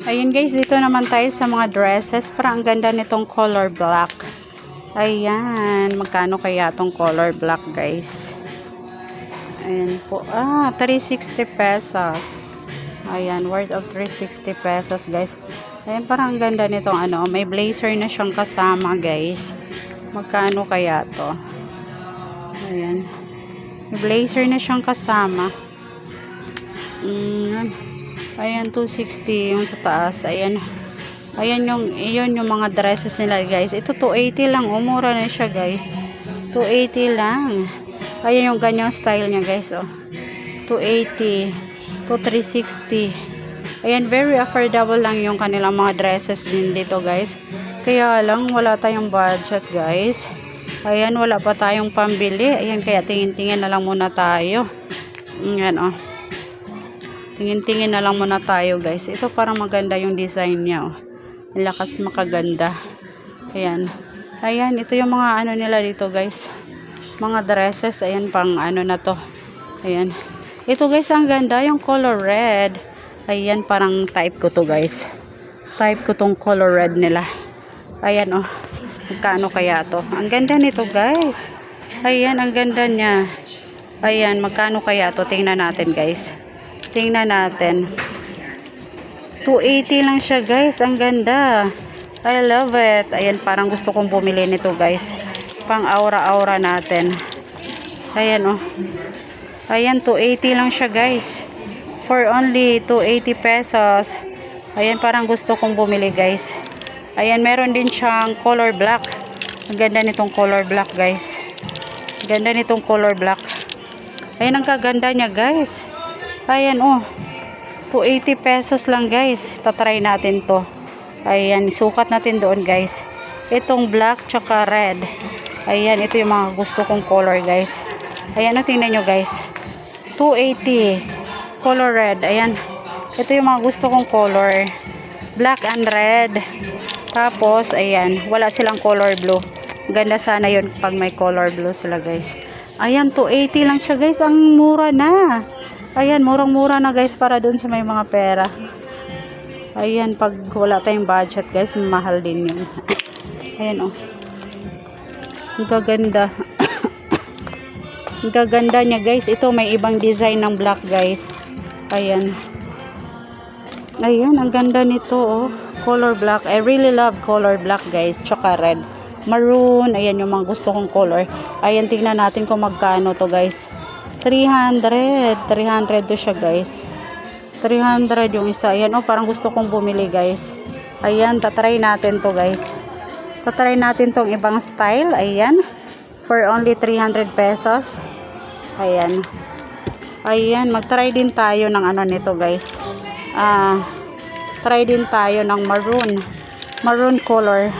Ayun guys, dito naman tayo sa mga dresses. Parang ang ganda nitong color black. Ayan, magkano kaya tong color black guys? Ayan po, 360 pesos. Ayan, worth of 360 pesos guys. Ayan, parang ang ganda nitong ano, may blazer na siyang kasama guys. Magkano kaya to? Ayan, may blazer na siyang kasama. Ayan, 260 yung sa taas. Ayan. Ayan yung mga dresses nila, guys. Ito 280 lang. Mura na siya, guys. 280 lang. Ayan yung ganyang style niya, guys, oh. 280 to 360. Ayan, very affordable lang yung kanilang mga dresses din dito, guys. Kaya lang wala tayong budget, guys. Ayan, wala pa tayong pambili. Ayan, kaya tingin-tingin na lang muna tayo. Ayan, oh. Tingin-tingin na lang muna tayo guys. Ito parang maganda yung design niya. Oh. Lakas makaganda. Ayan. Ayan. Ito yung mga ano nila dito guys. Mga dresses. Ayan pang ano na to. Ayan. Ito guys ang ganda. Yung color red. Ayan parang type ko to guys. Type ko tong color red nila. Ayan oh. Magkano kaya to? Ang ganda nito guys. Ayan ang ganda niya. Ayan. Magkano kaya to? Tingnan natin guys. Tingnan natin. 280 lang siya guys. Ang ganda. I love it. Ayan, parang gusto kong bumili nito guys. Pang aura-aura natin. Ayan oh. Ayan, 280 lang siya guys. For only 280 pesos. Ayan, parang gusto kong bumili guys. Ayan, meron din siyang color black. Ang ganda nitong color black guys. Ganda nitong color black. Ayan, ang kaganda niya guys. Ayan oh, 280 pesos lang guys. Tatry natin to. Ayan, sukat natin doon guys. Itong black tsaka red. Ayan, ito yung mga gusto kong color guys. Ayan, tingnan nyo guys. 280 color red. Ayan, ito yung mga gusto kong color. Black and red. Tapos, ayan, wala silang color blue. Ganda sana yun pag may color blue sila guys. Ayan, 280 lang siya guys. Ang mura na. Ayan, murang-mura na guys para dun sa may mga pera. Ayan, pag wala tayong budget guys, mahal din yun. Ayan oh. Ang gaganda. Ang gaganda niya guys. Ito may ibang design ng black guys. Ayan. Ayan, ang ganda nito oh. Color black. I really love color black guys. Tsaka red. Maroon. Ayan yung mga gusto kong color. Ayan, tingnan natin kung magkano to guys. 300 to siya guys. 300 yung isa. Ayan oh, parang gusto kong bumili guys. Ayan, tatry natin to guys. Tatry natin tong ibang style. Ayan, for only 300 pesos. Ayan. Ayan, magtry din tayo ng ano nito guys. Try din tayo ng maroon color.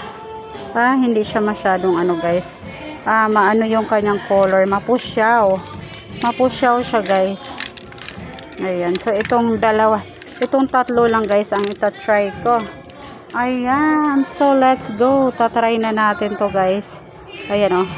Hindi siya masyadong ano guys. Maano yung kanyang color, mapusyaw. Mapusyaw siya guys. Ayan, so itong tatlo lang guys ang ita-try ko. Ayan, so let's go. Tatry na natin to guys. Ayan oh.